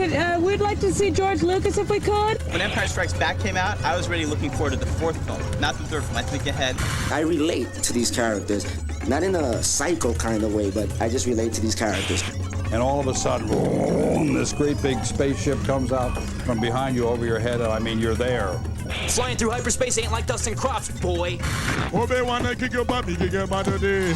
We'd like to see George Lucas if we could. When Empire Strikes Back came out, I was really looking forward to the fourth film, not the third film. I think ahead. I relate to these characters, not in a psycho kind of way, but I just relate to these characters. And all of a sudden, boom, this great big spaceship comes out from behind you over your head, and I mean, you're there. Flying through hyperspace ain't like dusting crops, boy. Obi-Wan, kick your butt, kick your butt today.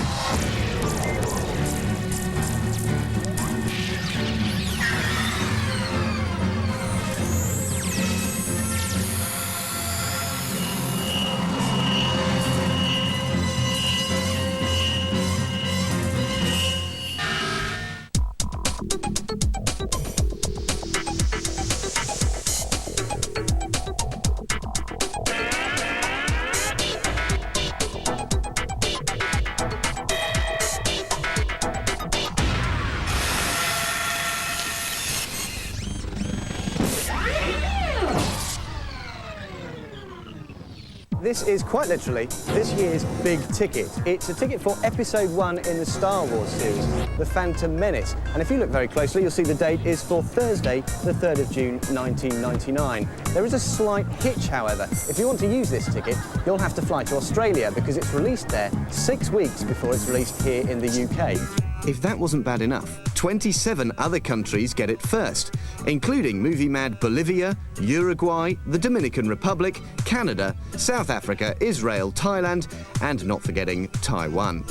This is quite literally this year's big ticket. It's a ticket for Episode 1 in the Star Wars series, The Phantom Menace. And if you look very closely, you'll see the date is for Thursday, the 3rd of June, 1999. There is a slight hitch, however. If you want to use this ticket, you'll have to fly to Australia because it's released there 6 weeks before it's released here in the UK. If that wasn't bad enough, 27 other countries get it first, including movie-mad Bolivia, Uruguay, the Dominican Republic, Canada, South Africa, Israel, Thailand, and not forgetting Taiwan.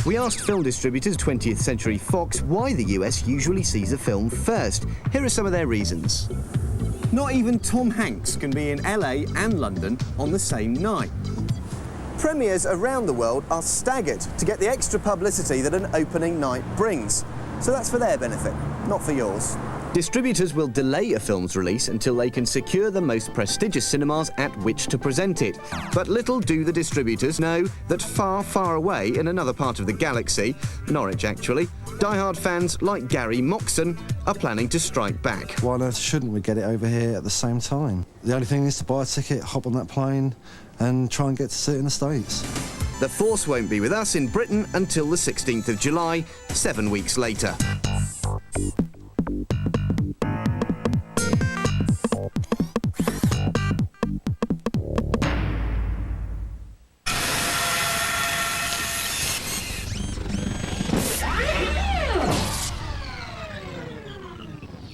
We asked film distributors 20th Century Fox why the US usually sees a film first. Here are some of their reasons. Not even Tom Hanks can be in LA and London on the same night. Premieres around the world are staggered to get the extra publicity that an opening night brings. So that's for their benefit, not for yours. Distributors will delay a film's release until they can secure the most prestigious cinemas at which to present it. But little do the distributors know that far, far away in another part of the galaxy, Norwich actually, die-hard fans like Gary Moxon are planning to strike back. Why on earth shouldn't we get it over here at the same time? The only thing is to buy a ticket, hop on that plane, and try and get to see it in the States. The Force won't be with us in Britain until the 16th of July, 7 weeks later.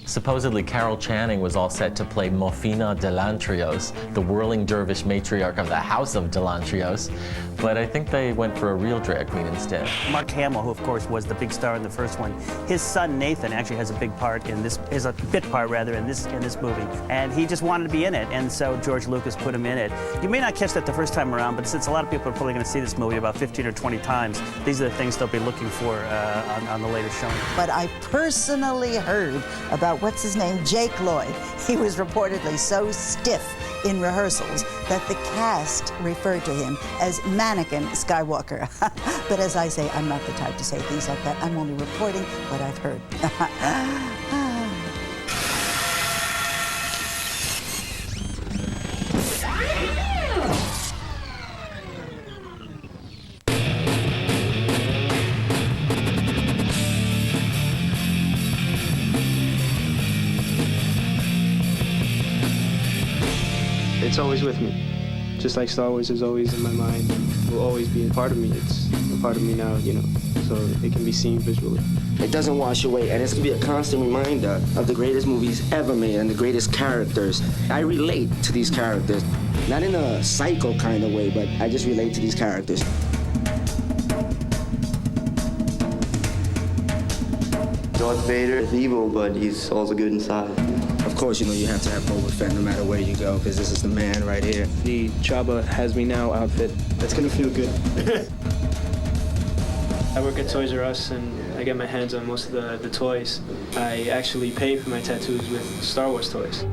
Supposedly, Carol Channing was all set to play Mofina Delantrios, the whirling dervish matriarch of the House of Delantrios, but I think they went for a real drag queen instead. Mark Hamill, who of course was the big star in the first one, his son Nathan actually has a big part in this, is a bit part rather in this movie, and he just wanted to be in it, and so George Lucas put him in it. You may not catch that the first time around, but since a lot of people are probably going to see this movie about 15 or 20 times, these are the things they'll be looking for on the later showing. But I personally heard about what's his name, Jake Lloyd. He was reportedly so stiff in rehearsals that the cast referred to him as Mannequin Skywalker. But as I say, I'm not the type to say things like that. I'm only reporting what I've heard. It's always with me. Just like Star Wars is always in my mind and will always be a part of me. It's a part of me now, you know, so it can be seen visually. It doesn't wash away, and it's gonna be a constant reminder of the greatest movies ever made and the greatest characters. I relate to these characters, not in a psycho kind of way, but I just relate to these characters. Darth Vader is evil, but he's also good inside. Of course, you know, you have to have Boba Fett no matter where you go, because this is the man right here. The Jabba Has Me Now outfit, that's gonna feel good. I work at Toys R Us and I get my hands on most of the toys. I actually pay for my tattoos with Star Wars toys.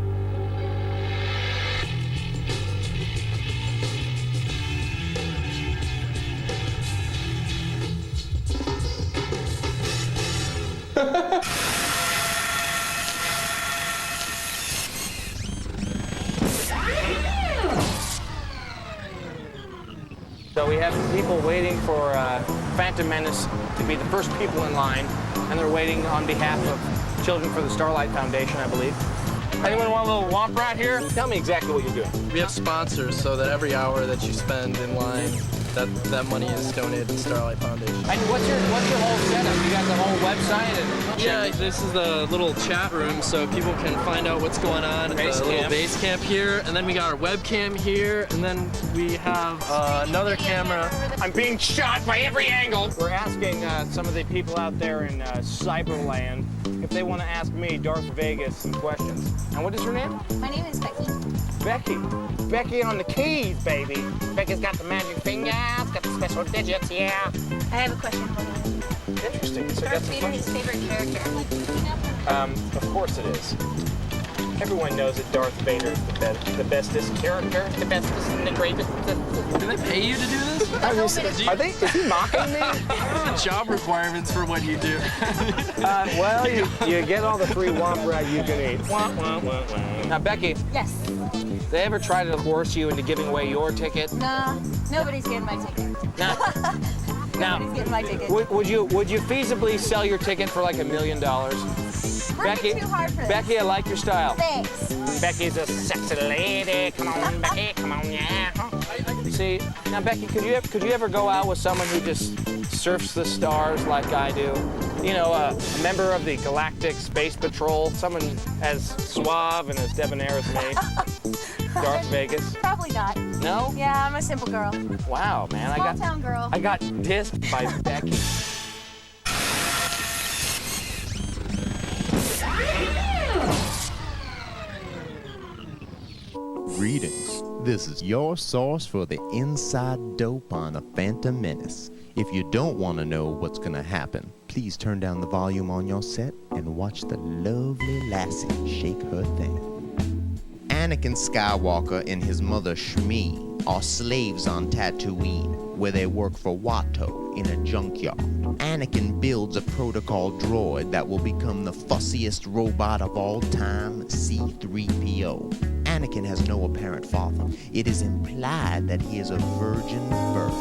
So we have people waiting for Phantom Menace to be the first people in line, and they're waiting on behalf of Children for the Starlight Foundation, I believe. Anyone want a little womp rat here? Tell me exactly what you're doing. We have sponsors so that every hour that you spend in line, that money is donated to Starlight Foundation. And what's your whole setup? You got the whole website and yeah, this is the little chat room so people can find out what's going on at the little base camp here. And then we got our webcam here, and then we have another camera. I'm being shot by every angle. We're asking some of the people out there in Cyberland if they want to ask me, Darth Vegas, some questions. And what is your name? My name is Becky. Becky. Becky on the keys, baby. Becky's got the magic fingers, got the special digits, yeah. I have a question for you. Interesting. So Darth Vader his favorite character. Of course it is. Everyone knows that Darth Vader is the bestest character, the bestest and the greatest. Do they pay you to do this? Are they? Is he mocking me? Job requirements for what you do. Well, you get all the free womp rat you can eat. Womp, womp, womp, womp. Now, Becky. Yes. They ever try to coerce you into giving away your ticket? Nah, nobody's getting my ticket. Now, nobody's getting my ticket. Would you feasibly sell your ticket for like $1 million? Becky, too hard for this. Becky, I like your style. Thanks. Becky's a sexy lady. Come on, Becky. Come on, yeah. See, now Becky, could you ever go out with someone who just surfs the stars like I do? You know, a member of the Galactic Space Patrol, someone as suave and as debonair as me. Darth Vegas. Probably not. No? Yeah, I'm a simple girl. Wow, man. Small town girl. I got dissed by Becky. Greetings. This is your source for the inside dope on a Phantom Menace. If you don't want to know what's going to happen, please turn down the volume on your set and watch the lovely lassie shake her thing. Anakin Skywalker and his mother Shmi are slaves on Tatooine, where they work for Watto in a junkyard. Anakin builds a protocol droid that will become the fussiest robot of all time, C-3PO. Anakin has no apparent father. It is implied that he is a virgin birth.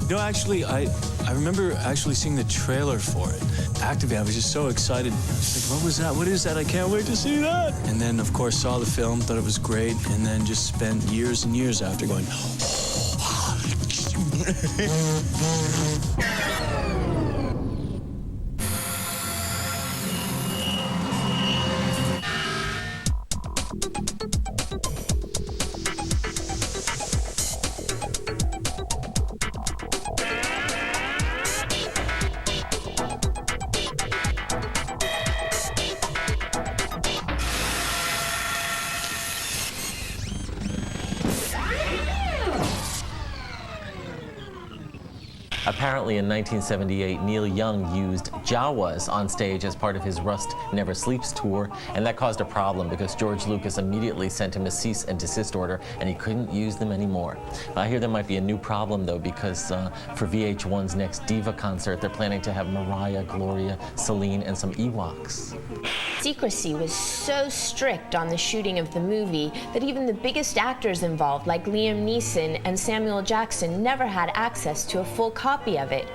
No, actually, I remember actually seeing the trailer for it. Activate, I was just so excited. Like, what was that? What is that? I can't wait to see that. And then, of course, saw the film, thought it was great, and then just spent years and years after going, Apparently in 1978, Neil Young used Jawas on stage as part of his Rust Never Sleeps tour, and that caused a problem because George Lucas immediately sent him a cease and desist order, and he couldn't use them anymore. I hear there might be a new problem, though, because for VH1's next Diva concert, they're planning to have Mariah, Gloria, Celine, and some Ewoks. Secrecy was so strict on the shooting of the movie that even the biggest actors involved, like Liam Neeson and Samuel Jackson, never had access to a full copy of it.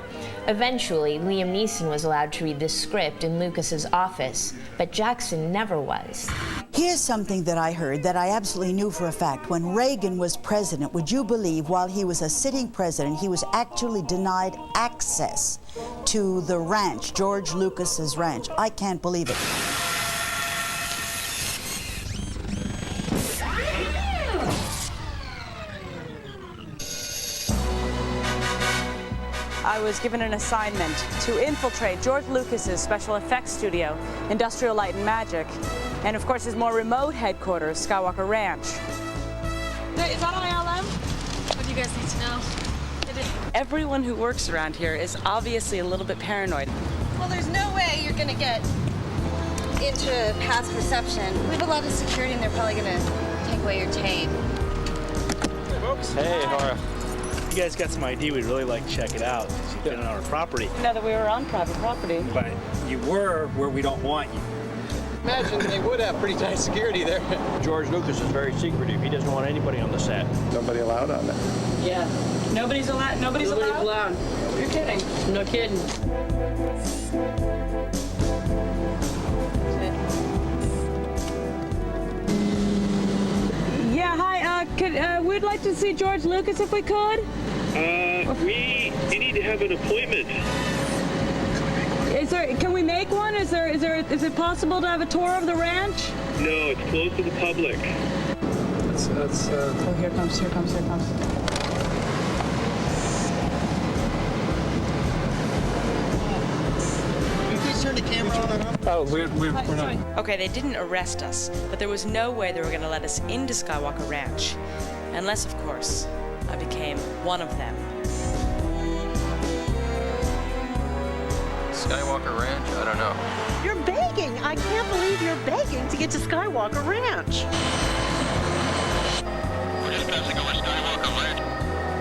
Eventually, Liam Neeson was allowed to read the script in Lucas's office, but Jackson never was. Here's something that I heard that I absolutely knew for a fact. When Reagan was president, would you believe while he was a sitting president, he was actually denied access to the ranch, George Lucas's ranch? I can't believe it. I was given an assignment to infiltrate George Lucas's special effects studio, Industrial Light and Magic, and of course his more remote headquarters, Skywalker Ranch. Is that ILM? What do you guys need to know? Everyone who works around here is obviously a little bit paranoid. Well, there's no way you're gonna get into past perception. We have a lot of security and they're probably gonna take away your tape. Hey, folks. Hey, Nora. You guys got some ID, we'd really like to check it out. You've been on our property. Now that we were on private property. But you were where we don't want you. Imagine they would have pretty tight security there. George Lucas is very secretive. He doesn't want anybody on the set. Nobody allowed on that. Yeah. Nobody's allowed? Nobody's allowed? You're kidding. No kidding. we'd like to see George Lucas if we could. We need to have an appointment. Can we make one? Is it possible to have a tour of the ranch? No, it's closed to the public. Oh, here comes. Turn the camera on. Oh, we're not. Okay, they didn't arrest us, but there was no way they were going to let us into Skywalker Ranch. Unless, of course, I became one of them. Skywalker Ranch? I don't know. You're begging. I can't believe you're begging to get to Skywalker Ranch. We're just passing over Skywalker Ranch.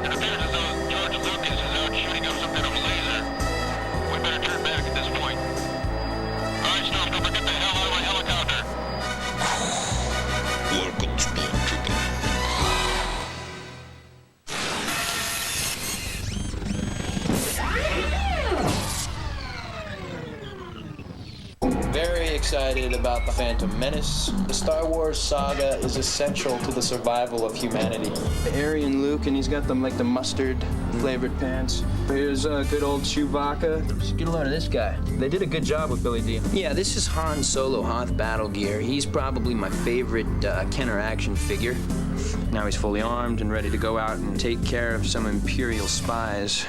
It appears as though George Lucas is out shooting up some kind of laser. We better turn back at this point. All right, Stormtrooper, get the hell out of my helicopter. Welcome, Stormtrooper. Very excited about the Phantom Menace. The Star Wars saga is essential to the survival of humanity. Aryan Luke, and he's got the mustard flavored pants. Here's good old Chewbacca. Just get a load of this guy. They did a good job with Billy Dee. Yeah, this is Han Solo Hoth battle gear. He's probably my favorite Kenner action figure. Now he's fully armed and ready to go out and take care of some Imperial spies.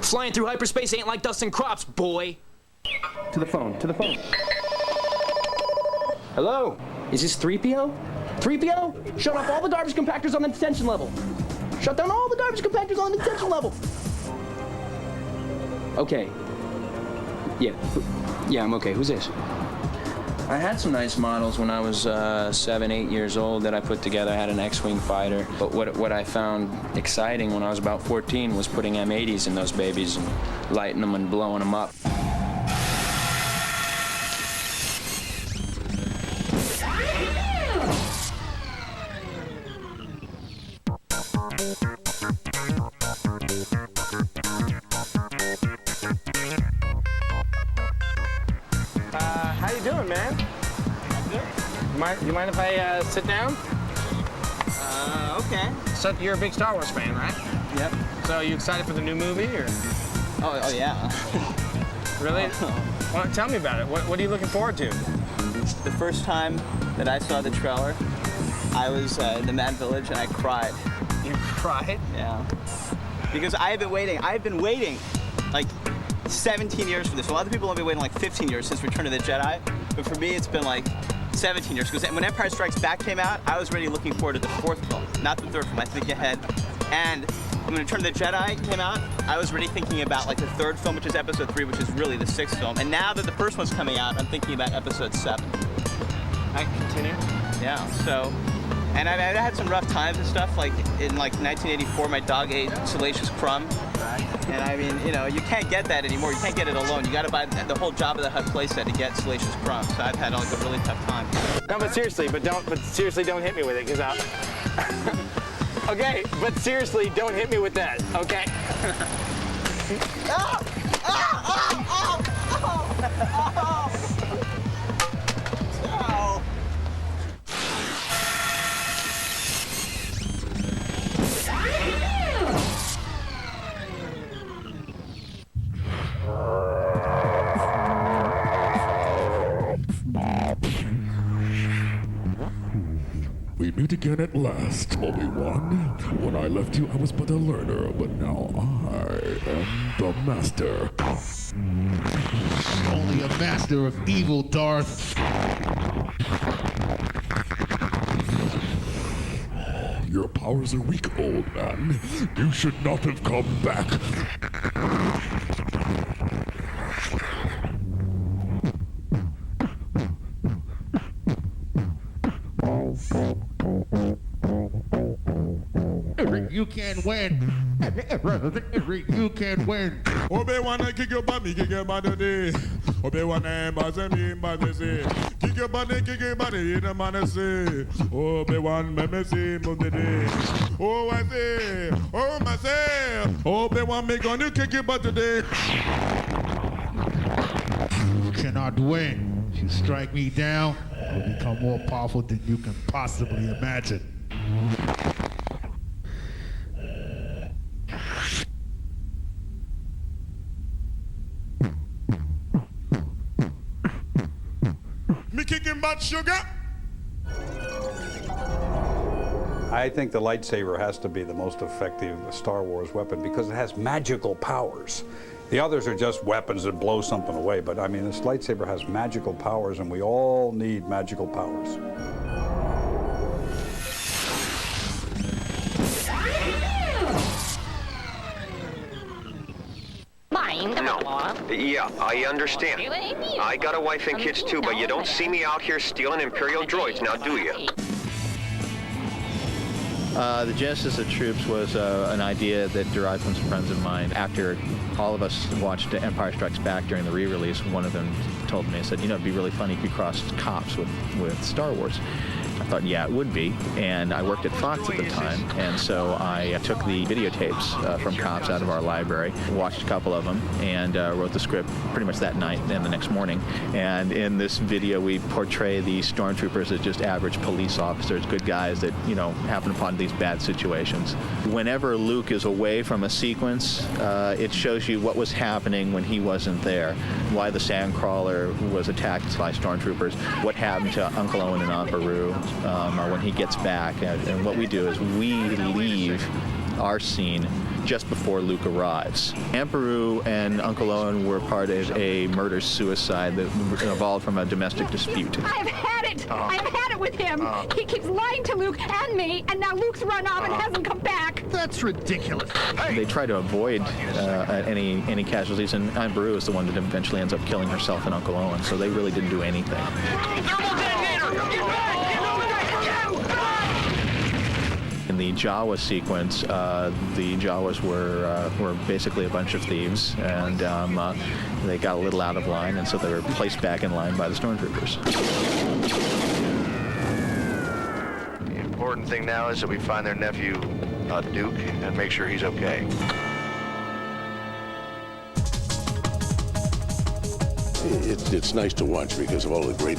Flying through hyperspace ain't like dust and crops, boy. To the phone. Hello? Is this 3PO? 3PO? Shut off all the garbage compactors on the detention level. Shut down all the garbage compactors on the detention level. Okay. Yeah, I'm okay. Who's this? I had some nice models when I was 7, 8 years old that I put together. I had an X-Wing fighter. But what I found exciting when I was about 14 was putting M80s in those babies and lighting them and blowing them up. How you doing, man? You mind if I sit down? Okay. So you're a big Star Wars fan, right? Yep. So you excited for the new movie, or? Oh yeah. Really? Well, tell me about it. What are you looking forward to? The first time that I saw the trailer, I was in the Mad Village and I cried. You cried? Yeah. Because I've been waiting like 17 years for this. A lot of people have been waiting like 15 years since Return of the Jedi, but for me it's been like 17 years. Because when Empire Strikes Back came out, I was already looking forward to the fourth film, not the third film. I think ahead. And when Return of the Jedi came out, I was already thinking about like the third film, which is Episode 3, which is really the sixth film. And now that the first one's coming out, I'm thinking about Episode 7. I can continue. Yeah. So. And I had some rough times and stuff. Like in 1984, my dog ate Salacious Crumb. And I mean, you can't get that anymore. You can't get it alone. You got to buy the whole Jabba the Hutt playset to get Salacious Crumb. So I've had like a really tough time. No, but seriously, don't hit me with it, because I'll. Okay, but seriously, don't hit me with that. Okay. Oh! We meet again at last, Obi-Wan. When I left you, I was but a learner, but now I am the master. Only a master of evil, Darth. Your powers are weak, old man. You should not have come back. You can win. You can win. Obi-Wan, kick your body, kick your body today. Obi-Wan, kick your body in the man say. Obi-Wan, me say, oh, I say, oh, my say. Obi-Wan, me gonna kick your butt today. You cannot win. If you strike me down, I will become more powerful than you can possibly imagine. kicking butt, sugar. I think the lightsaber has to be the most effective Star Wars weapon because it has magical powers. The others are just weapons that blow something away, but I mean, this lightsaber has magical powers, and we all need magical powers. No. Yeah, I understand. I got a wife and kids too, but you don't see me out here stealing Imperial droids, now do you? The genesis of Troops was an idea that derived from some friends of mine. After all of us watched Empire Strikes Back during the re-release, one of them told me, I said, you know, it'd be really funny if you crossed cops with Star Wars. I thought, yeah, it would be, and I worked at Fox at the time, and so I took the videotapes from cops out of our library, watched a couple of them, and wrote the script pretty much that night and the next morning. And in this video, we portray the stormtroopers as just average police officers, good guys that, you know, happen upon these bad situations. Whenever Luke is away from a sequence, it shows you what was happening when he wasn't there, why the Sandcrawler was attacked by stormtroopers, what happened to Uncle Owen and Aunt Beru when he gets back. And what we do is we leave our scene just before Luke arrives. Aunt Beru and Uncle Owen were part of a murder-suicide that evolved from a domestic dispute. I've had it! I've had it with him! He keeps lying to Luke and me, and now Luke's run off and hasn't come back! That's ridiculous. They try to avoid any casualties, and Aunt Beru is the one that eventually ends up killing herself and Uncle Owen, so they really didn't do anything. In the Jawa sequence, the Jawas were basically a bunch of thieves, and they got a little out of line, and so they were placed back in line by the stormtroopers. The important thing now is that we find their nephew, Duke, and make sure he's okay. It's nice to watch because of all the great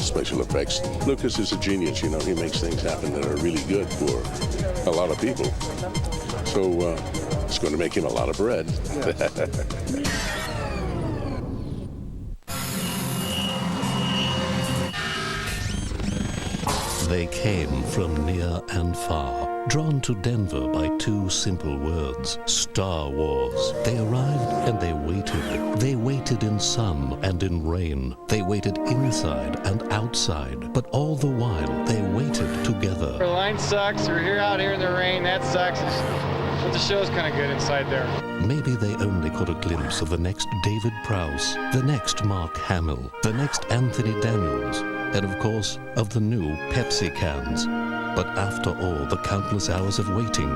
special effects. Lucas is a genius, you know. He makes things happen that are really good for a lot of people. So it's going to make him a lot of bread. They came from near and far, drawn to Denver by two simple words, Star Wars. They arrived and they waited. They waited in sun and in rain. They waited inside and outside. But all the while, they waited together. The line sucks. We're out here in the rain. That sucks. But the show's kind of good inside there. Maybe they only caught a glimpse of the next David Prowse, the next Mark Hamill, the next Anthony Daniels, and of course, of the new Pepsi cans. But after all the countless hours of waiting,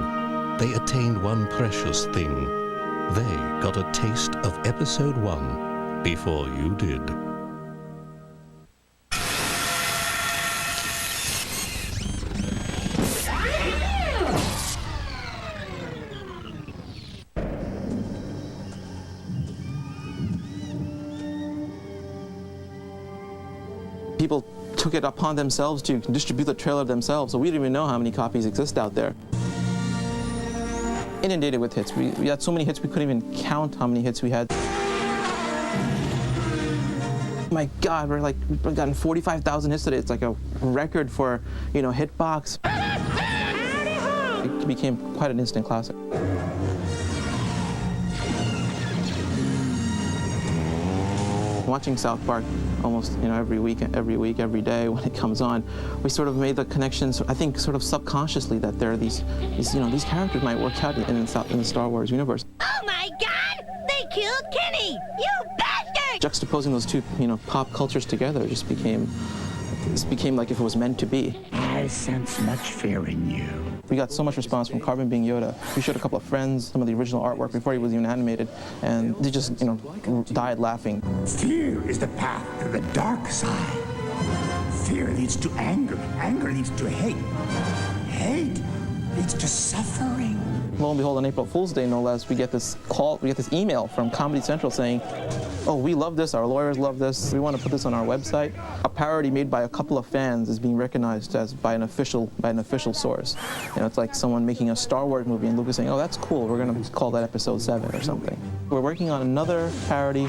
they attained one precious thing. They got a taste of Episode 1 before you did. People took it upon themselves to distribute the trailer themselves, so we didn't even know how many copies exist out there. Inundated with hits. We had so many hits we couldn't even count how many hits we had. My God, we've gotten 45,000 hits today. It's like a record for, you know, Hitbox. It became quite an instant classic. Watching South Park almost, you know, every week, every day when it comes on, we sort of made the connections, I think, sort of subconsciously that there are these characters might work out in the Star Wars universe. Oh my God! They killed Kenny! You bastard! Juxtaposing those two, you know, pop cultures together just became like if it was meant to be. I sense much fear in you. We got so much response from Carbon being Yoda. We showed a couple of friends some of the original artwork before he was even animated, and they just, you know, died laughing. Fear is the path to the dark side. Fear leads to anger. Anger leads to hate. Hate leads to suffering. lo and behold, on April Fool's Day, no less, we get this email from Comedy Central saying, "Oh, we love this. Our lawyers love this. We want to put this on our website." A parody made by a couple of fans is being recognized as by an official source. You know, it's like someone making a Star Wars movie and Lucas saying, "Oh, that's cool. We're going to call that Episode 7 or something." We're working on another parody,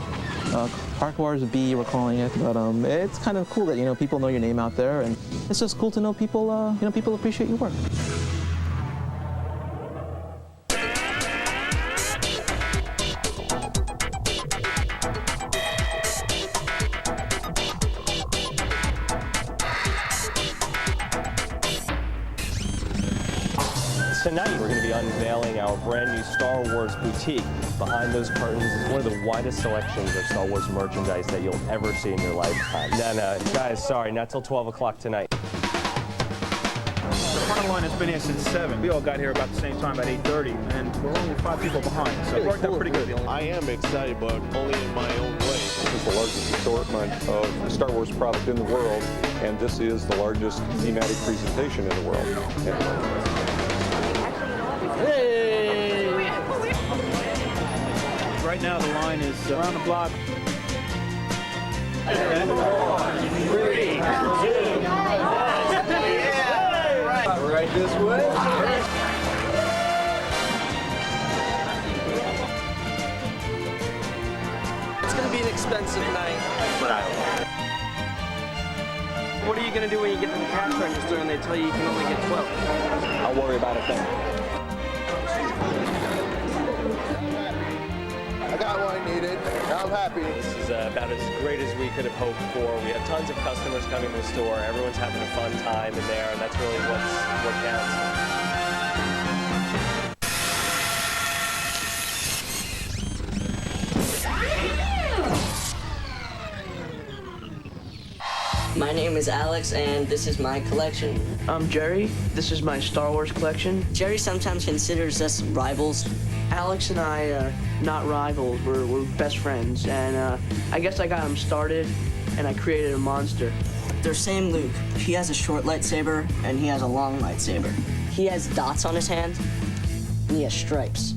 Park Wars B, we're calling it. But it's kind of cool that people know your name out there, and it's just cool to know people people appreciate your work. Tonight, we're going to be unveiling our brand new Star Wars boutique. Behind those curtains is one of the widest selections of Star Wars merchandise that you'll ever see in your lifetime. No, guys, sorry, not till 12 o'clock tonight. The front line has been here since 7. We all got here about the same time, at 8:30, and we're only 5 people behind, so it worked out pretty good. I am excited, but only in my own way. This is the largest assortment of Star Wars product in the world, and this is the largest thematic presentation in the world. Hey! Right now the line is around the block. 3, 2, 1. Right this way. It's going to be an expensive night. What are you going to do when you get to the cash register and they tell you can only get 12? I'll worry about it then. I got what I needed. Now I'm happy. This is about as great as we could have hoped for. We have tons of customers coming to the store. Everyone's having a fun time in there, and that's really what counts. My name is Alex, and this is my collection. I'm Jerry. This is my Star Wars collection. Jerry sometimes considers us rivals. Alex and I are not rivals. We're best friends, and I guess I got him started, and I created a monster. They're same Luke. He has a short lightsaber, and he has a long lightsaber. He has dots on his hand, and he has stripes.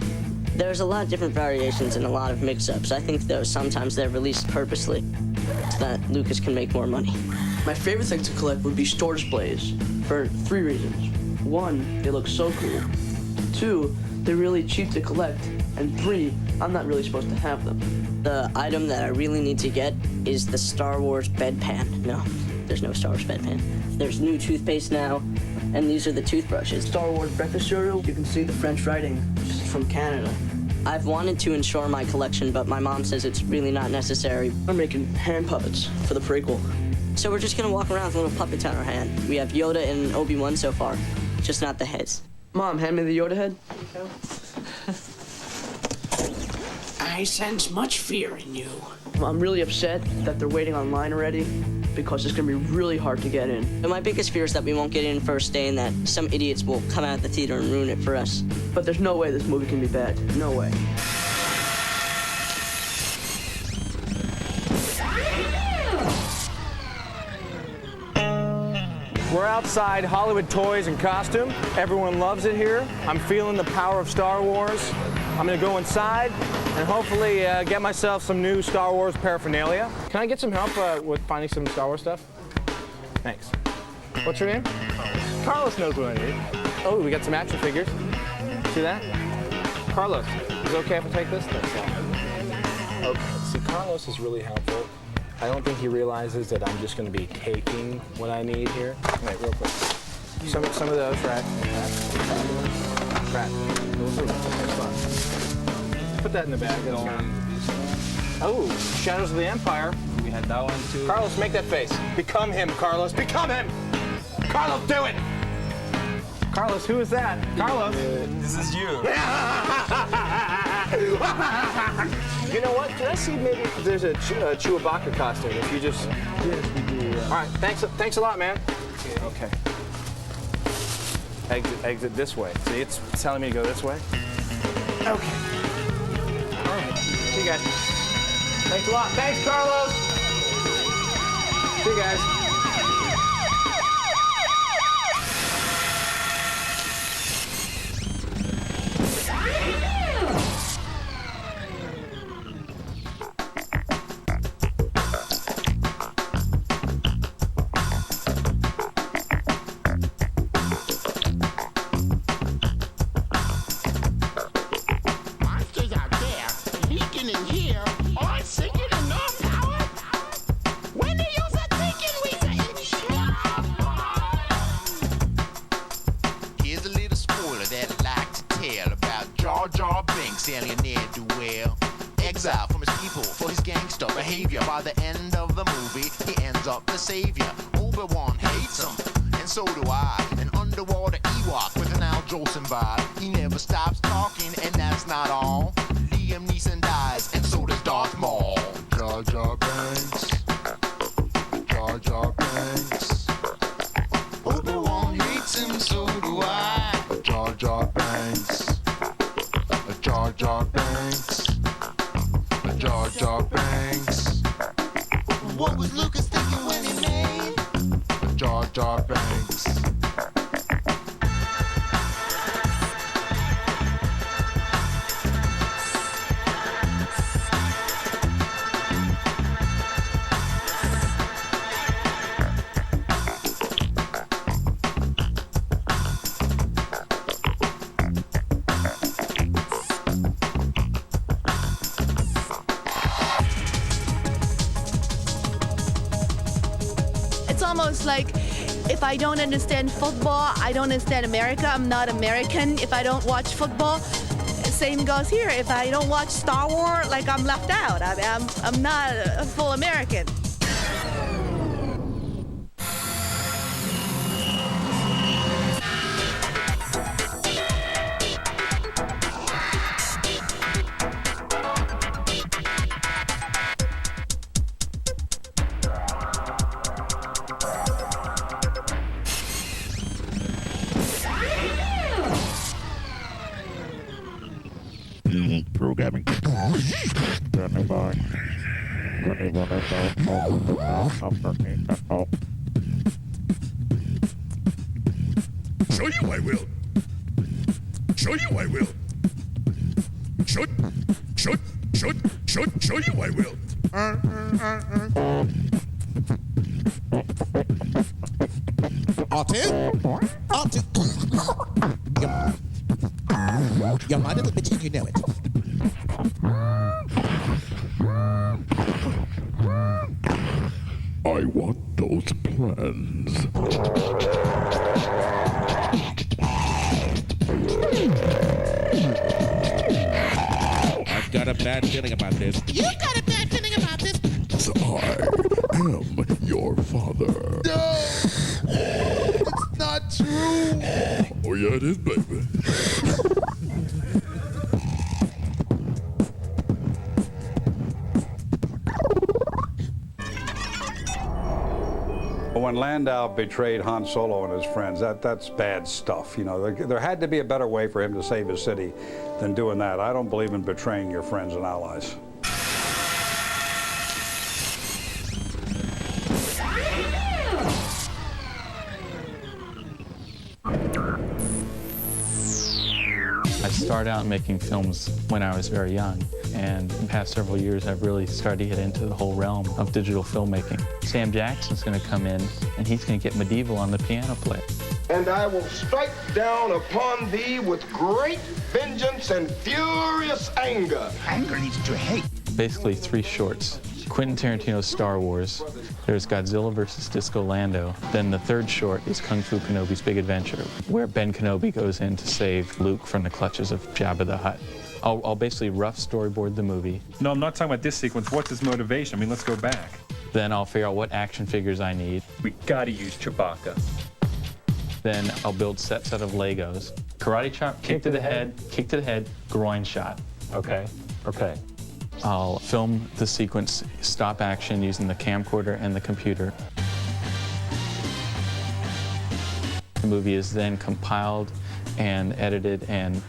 There's a lot of different variations and a lot of mix-ups. I think, though, sometimes they're released purposely so that Lucas can make more money. My favorite thing to collect would be store displays for 3 reasons. 1, they look so cool. 2, they're really cheap to collect. And 3, I'm not really supposed to have them. The item that I really need to get is the Star Wars bedpan. No, there's no Star Wars bedpan. There's new toothpaste now, and these are the toothbrushes. Star Wars breakfast cereal, you can see the French writing. This is from Canada. I've wanted to insure my collection, but my mom says it's really not necessary. I'm making hand puppets for the prequel. So we're just gonna walk around with little puppets on our hand. We have Yoda and Obi-Wan so far, just not the heads. Mom, hand me the Yoda head. I sense much fear in you. I'm really upset that they're waiting online already because it's gonna be really hard to get in. And my biggest fear is that we won't get in first day and that some idiots will come out of the theater and ruin it for us. But there's no way this movie can be bad. No way. We're outside Hollywood Toys and Costume. Everyone loves it here. I'm feeling the power of Star Wars. I'm gonna go inside and hopefully get myself some new Star Wars paraphernalia. Can I get some help with finding some Star Wars stuff? Thanks. What's your name? Carlos knows what I need. Oh, we got some action figures. See that? Carlos, is it okay if I take this? Okay, see, Carlos is really helpful. I don't think he realizes that I'm just going to be taking what I need here. Wait, real quick. Some of those, right? Right. Put that in the bag. Oh, Shadows of the Empire. We had that one too. Carlos, make that face. Become him, Carlos. Become him. Carlos, do it. Carlos, who is that? Carlos. This is you. You know what? Can I see maybe if there's a Chewbacca costume? If you just. Yes, we do. All right. Thanks a lot, man. Okay. Exit this way. See, it's telling me to go this way. Okay. All right. See you guys. Thanks a lot. Thanks, Carlos. See you guys. behavior. By the end of the movie, he ends up the savior. Obi-Wan hates him, and so do I. An underwater Ewok with an Al Jolson vibe. He never stops talking, and that's not all. Liam Neeson dies, and so does Darth Maul. Jar Jar Banks. Jar Jar Banks. Obi-Wan hates him, so do I. Jar Jar Banks. Jar Jar Banks. Jar Jar Banks. What was Lucas thinking when he made Jar Jar Banks? Almost like if I don't understand football, I don't understand America. I'm not American. If I don't watch football, same goes here. If I don't watch Star Wars, like I'm left out. I'm not a full American. Programming. Show you I will. Show you I will. Show you I will. You're my little bitch and you know it. I want those plans. I've got a bad feeling about this. You got a bad feeling about this? So I am your father. No! It's not true! Oh yeah, it is, baby. When Landau betrayed Han Solo and his friends, that's bad stuff. You know, there had to be a better way for him to save his city than doing that. I don't believe in betraying your friends and allies. I started out making films when I was very young, and in the past several years I've really started to get into the whole realm of digital filmmaking. Sam Jackson's going to come in and he's going to get medieval on the piano player. And I will strike down upon thee with great vengeance and furious anger. Anger leads to hate. Basically 3 shorts. Quentin Tarantino's Star Wars, there's Godzilla vs. Disco Lando, then the 3rd short is Kung Fu Kenobi's Big Adventure, where Ben Kenobi goes in to save Luke from the clutches of Jabba the Hutt. I'll basically rough storyboard the movie. No, I'm not talking about this sequence. What's his motivation? I mean, let's go back. Then I'll figure out what action figures I need. We gotta use Chewbacca. Then I'll build set of Legos. Karate chop, kick to the head, groin shot. Okay. I'll film the sequence, stop action using the camcorder and the computer. The movie is then compiled and edited and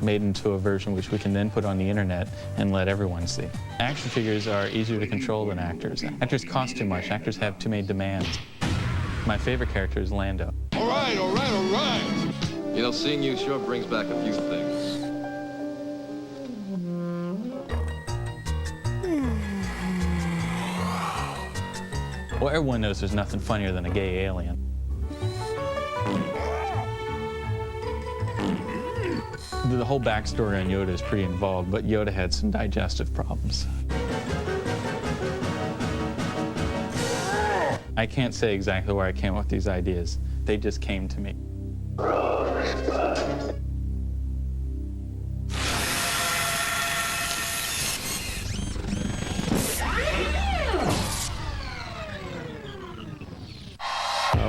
made into a version which we can then put on the internet and let everyone see. Action figures are easier to control than actors. Actors cost too much. Actors have too many demands. My favorite character is Lando. All right. You know, seeing you sure brings back a few things. Well, everyone knows there's nothing funnier than a gay alien. The whole backstory on Yoda is pretty involved, but Yoda had some digestive problems. I can't say exactly where I came up with these ideas. They just came to me.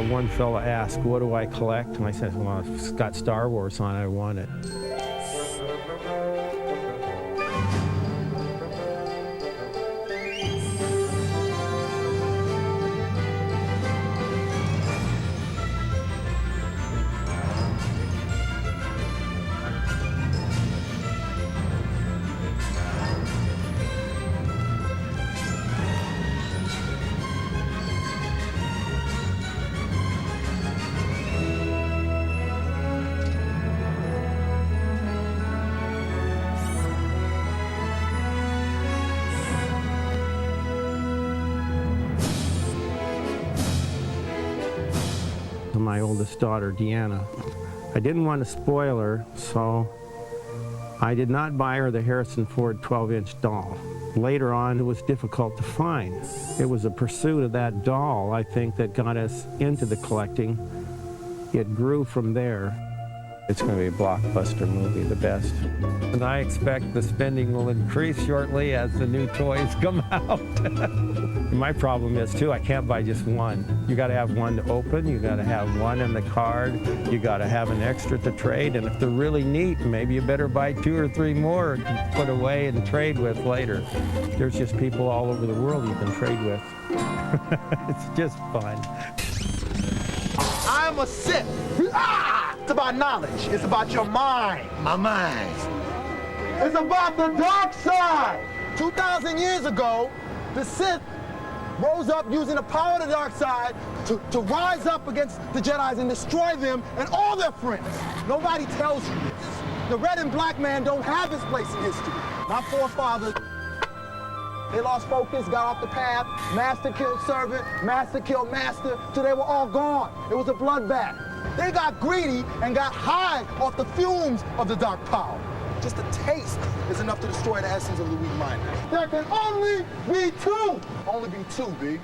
one fella asked, what do I collect? And I said, well, if it's got Star Wars on it, I want it. My oldest daughter, Deanna. I didn't want to spoil her, so I did not buy her the Harrison Ford 12-inch doll. Later on, it was difficult to find. It was a pursuit of that doll, I think, that got us into the collecting. It grew from there. It's going to be a blockbuster movie, the best. And I expect the spending will increase shortly as the new toys come out. My problem is, too, I can't buy just one. You got to have one to open, you got to have one in the card, you got to have an extra to trade, and if they're really neat, maybe you better buy 2 or 3 more to put away and trade with later. There's just people all over the world you can trade with. It's just fun. I'm a Sith. It's about knowledge. It's about your mind. My mind. It's about the dark side. 2,000 years ago, the Sith rose up using the power of the dark side to rise up against the Jedis and destroy them and all their friends. Nobody tells you this. The red and black man don't have his place in history. My forefathers, they lost focus, got off the path. Master killed servant, master killed master, till they were all gone. It was a bloodbath. They got greedy and got high off the fumes of the dark power. Just a taste is enough to destroy the essence of the weak mind. There can only be 2. Only be 2, B.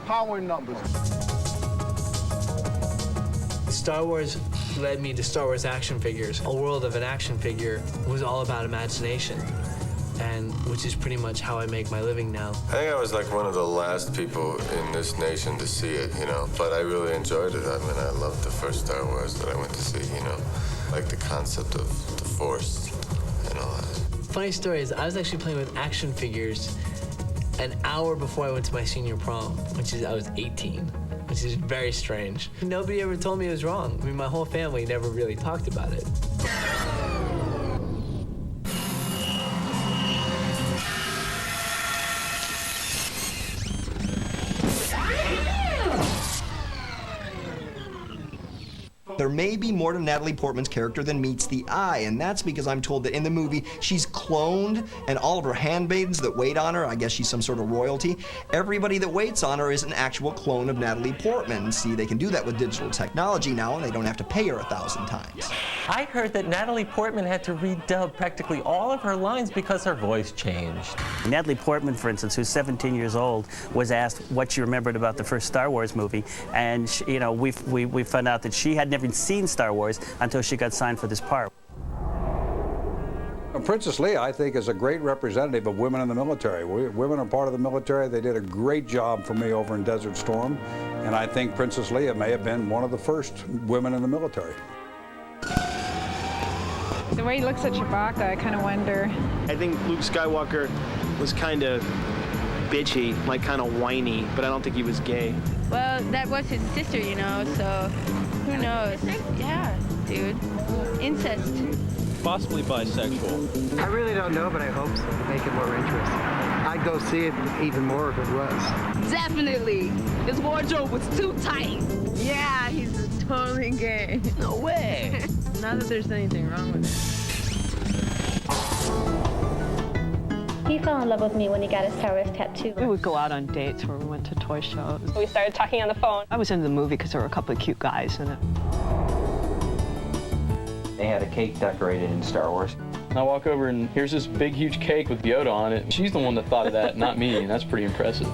Power in numbers. Star Wars led me to Star Wars action figures. A world of an action figure was all about imagination, and which is pretty much how I make my living now. I think I was like one of the last people in this nation to see it, you know, but I really enjoyed it. I mean, I loved the first Star Wars that I went to see, you know, like the concept of the Force and all that. Funny story is, I was actually playing with action figures an hour before I went to my senior prom, I was 18, which is very strange. Nobody ever told me it was wrong. I mean, my whole family never really talked about it. There may be more to Natalie Portman's character than meets the eye, and that's because I'm told that in the movie she's cloned, and all of her handmaidens that wait on her, I guess she's some sort of royalty, everybody that waits on her is an actual clone of Natalie Portman. See, they can do that with digital technology now, and they don't have to pay her 1,000 times. I heard that Natalie Portman had to redub practically all of her lines because her voice changed. Natalie Portman, for instance, who's 17 years old, was asked what she remembered about the first Star Wars movie, and she, you know, we found out that she had never seen Star Wars until she got signed for this part. Princess Leia, I think, is a great representative of women in the military. Women are part of the military. They did a great job for me over in Desert Storm, and I think Princess Leia may have been one of the first women in the military. The way he looks at Chewbacca, I kind of wonder. I think Luke Skywalker was kind of bitchy, like kind of whiny, but I don't think he was gay. Well, that was his sister, you know, so who knows? Yeah, dude. Incest. Possibly bisexual. I really don't know, but I hope so. Make it more interesting. I'd go see it even more if it was. Definitely. His wardrobe was too tight. Yeah, he's totally gay. No way. Not that there's anything wrong with it. He fell in love with me when he got his Star Wars tattoo. We would go out on dates where we went to toy shows. We started talking on the phone. I was into the movie because there were a couple of cute guys in it. They had a cake decorated in Star Wars. I walk over and here's this big, huge cake with Yoda on it. She's the one that thought of that, not me, and that's pretty impressive.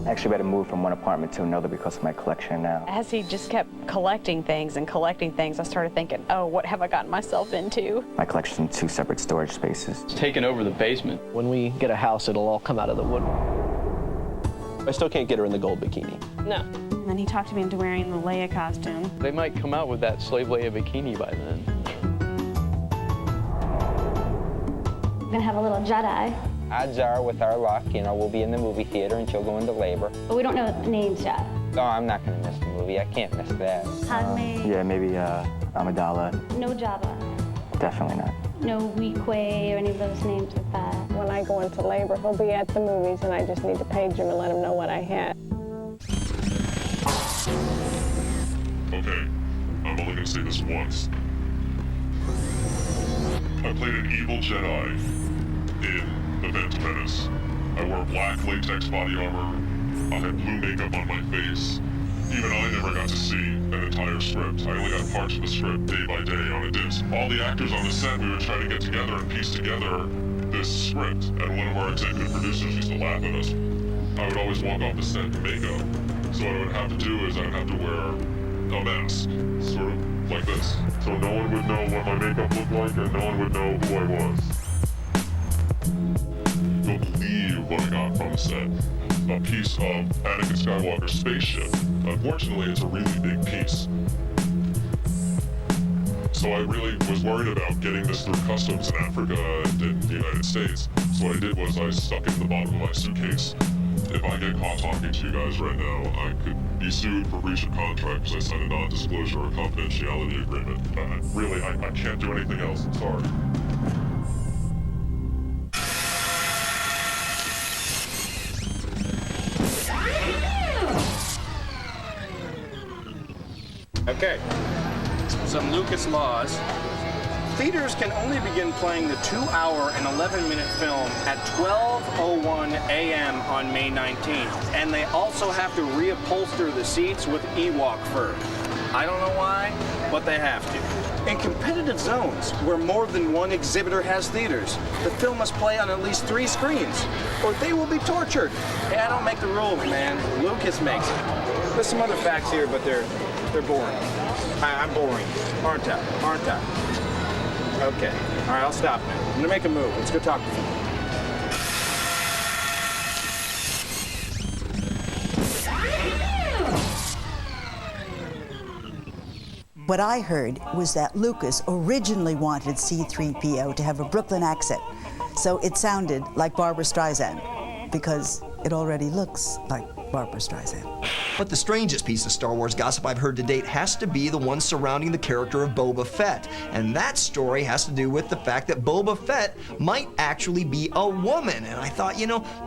I actually had to move from one apartment to another because of my collection now. As he just kept collecting things, I started thinking, oh, what have I gotten myself into? My collection's in 2 separate storage spaces. It's taken over the basement. When we get a house, it'll all come out of the woodwork. I still can't get her in the gold bikini. No. And then he talked me into wearing the Leia costume. They might come out with that Slave Leia bikini by then. We're gonna have a little Jedi. Odds are, with our luck, we'll be in the movie theater and she'll go into labor. But we don't know the names yet. No, I'm not gonna miss the movie. I can't miss that. Padme. Yeah, maybe Amidala. No Jabba. Definitely not. No Weequay or any of those names like that. When I go into labor, he'll be at the movies and I just need to page him and let him know what I had. Okay, I'm only gonna say this once. I played an evil Jedi in the Phantom Menace. I wore black latex body armor. I had blue makeup on my face. Even I never got to see an entire script. I only got parts of the script day by day on a disc. All the actors on the set, we would try to get together and piece together this script. And one of our executive producers used to laugh at us. I would always walk off the set in makeup. So what I would have to do is I would have to wear a mask, sort of like this. So no one would know what my makeup looked like and no one would know who I was. You'll believe what I got from the set. A piece of Anakin Skywalker's spaceship. Unfortunately, it's a really big piece. So I really was worried about getting this through customs in Africa and in the United States. So what I did was I stuck it in the bottom of my suitcase. If I get caught talking to you guys right now, I could be sued for breach of contract because I signed a non-disclosure or confidentiality agreement. Really, I can't do anything else. I'm sorry. Okay, some Lucas laws. Theaters can only begin playing the 2-hour and 11-minute film at 12:01 a.m. on May 19th. And they also have to reupholster the seats with Ewok fur. I don't know why, but they have to. In competitive zones, where more than one exhibitor has theaters, the film must play on at least 3 screens, or they will be tortured. Hey, I don't make the rules, man. Lucas makes it. There's some other facts here, but they're boring. I'm boring, aren't I? Okay, all right, I'll stop now. I'm gonna make a move. Let's go talk to them. What I heard was that Lucas originally wanted C-3PO to have a Brooklyn accent, so it sounded like Barbra Streisand, because it already looks like Barbra Streisand. But the strangest piece of Star Wars gossip I've heard to date has to be the one surrounding the character of Boba Fett. And that story has to do with the fact that Boba Fett might actually be a woman. And I thought,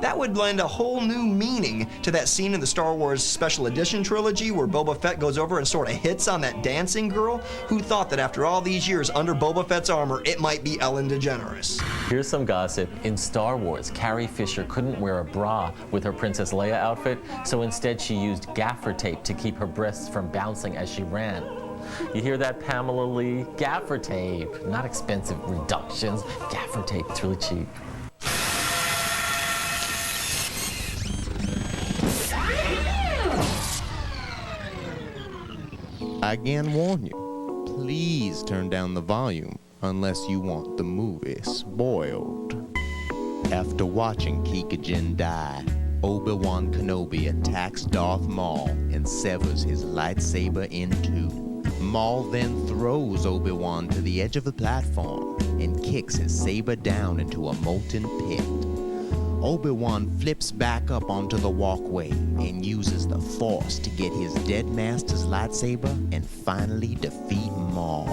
that would lend a whole new meaning to that scene in the Star Wars Special Edition trilogy where Boba Fett goes over and sort of hits on that dancing girl. Who thought that after all these years under Boba Fett's armor, it might be Ellen DeGeneres? Here's some gossip. In Star Wars, Carrie Fisher couldn't wear a bra with her Princess Leia outfit, so instead she used gaffer tape to keep her breasts from bouncing as she ran. You hear that, Pamela Lee? Gaffer tape. Not expensive reductions. Gaffer tape. It's really cheap. I again warn you, please turn down the volume unless you want the movie spoiled. After watching Kikajin die, Obi-Wan Kenobi attacks Darth Maul and severs his lightsaber in 2. Maul then throws Obi-Wan to the edge of the platform and kicks his saber down into a molten pit. Obi-Wan flips back up onto the walkway and uses the Force to get his dead master's lightsaber and finally defeat Maul.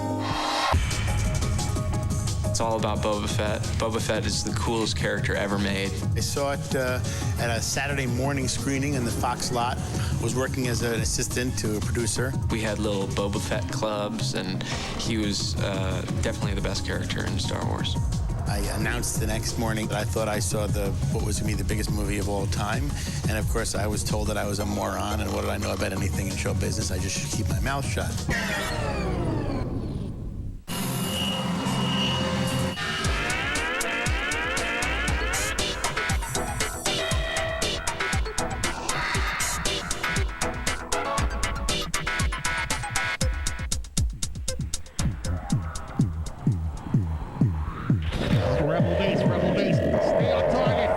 It's all about Boba Fett. Boba Fett is the coolest character ever made. I saw it at a Saturday morning screening in the Fox lot. Was working as an assistant to a producer. We had little Boba Fett clubs, and he was definitely the best character in Star Wars. I announced the next morning that I thought I saw what was going to be the biggest movie of all time. And of course, I was told that I was a moron, and what did I know about anything in show business? I just should keep my mouth shut. Rebel base, stay on target.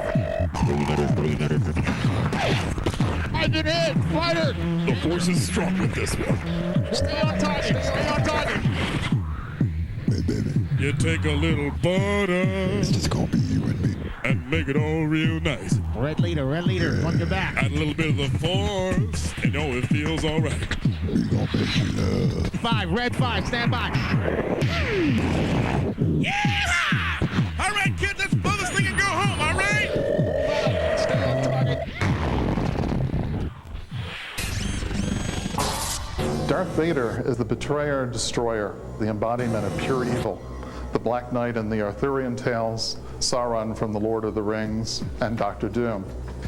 Target hit! Fighter! The force is strong with this one. Stay on target! Stay on target! Hey, baby. You take a little butter. It's just gonna be you and me. And make it all real nice. Red leader, on your back. Add a little bit of the force, and it feels all right. We gonna make you love. 5, red 5, stand by. Yeah! All right, kids, let's blow this thing and go home, all right? Stay on target. Darth Vader is the betrayer and destroyer, the embodiment of pure evil. The Black Knight in the Arthurian tales, Sauron from The Lord of the Rings, and Doctor Doom.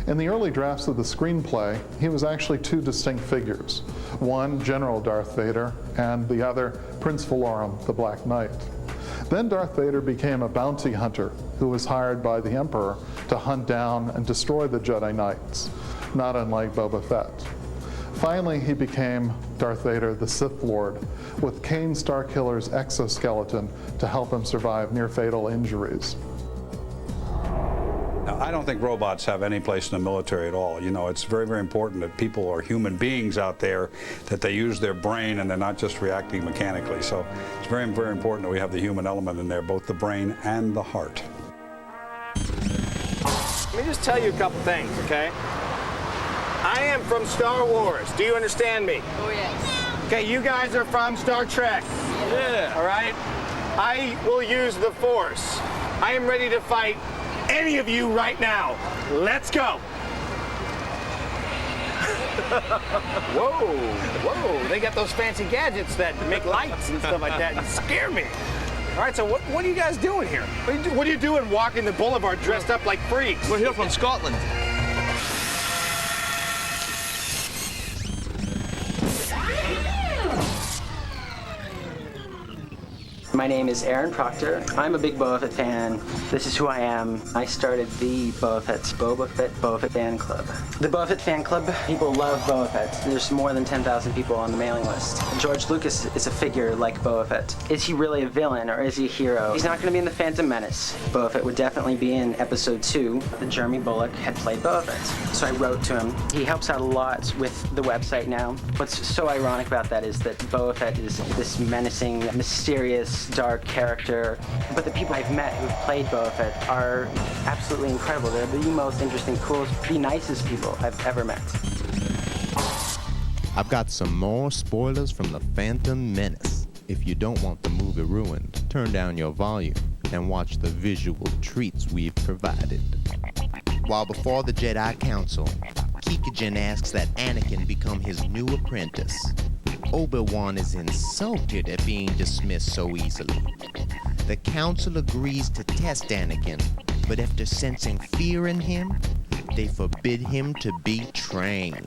In the early drafts of the screenplay, he was actually two distinct figures. One, General Darth Vader, and the other, Prince Valorum, the Black Knight. Then Darth Vader became a bounty hunter who was hired by the Emperor to hunt down and destroy the Jedi Knights, not unlike Boba Fett. Finally, he became Darth Vader, the Sith Lord, with Kane Starkiller's exoskeleton to help him survive near-fatal injuries. Now, I don't think robots have any place in the military at all. You know, it's very, very important that people are human beings out there, that they use their brain and they're not just reacting mechanically. So it's very, very important that we have the human element in there, both the brain and the heart. Let me just tell you a couple things, okay? I am from Star Wars. Do you understand me? Oh, yes. Okay, you guys are from Star Trek. Yeah. All right? I will use the Force. I am ready to fight any of you right now. Let's go. Whoa. They got those fancy gadgets that make lights and stuff like that and scare me. All right, so what are you guys doing here? What are you doing walking the boulevard dressed up like freaks? We're here from Scotland. My name is Aaron Proctor. I'm a big Boba Fett fan. This is who I am. I started the Boba Fett fan club. The Boba Fett fan club, people love Boba Fett. There's more than 10,000 people on the mailing list. George Lucas is a figure like Boba Fett. Is he really a villain or is he a hero? He's not going to be in the Phantom Menace. Boba Fett would definitely be in episode 2. The Jeremy Bulloch had played Boba Fett. So I wrote to him. He helps out a lot with the website now. What's so ironic about that is that Boba Fett is this menacing, mysterious, dark character, but the people I've met who've played Boba Fett are absolutely incredible. They're the most interesting, coolest, the nicest people I've ever met. I've got some more spoilers from the Phantom Menace. If you don't want the movie ruined, turn down your volume and watch the visual treats we've provided. While before the Jedi Council, Kikijin asks that Anakin become his new apprentice. Obi-Wan is insulted at being dismissed so easily. The council agrees to test Anakin, but after sensing fear in him, they forbid him to be trained.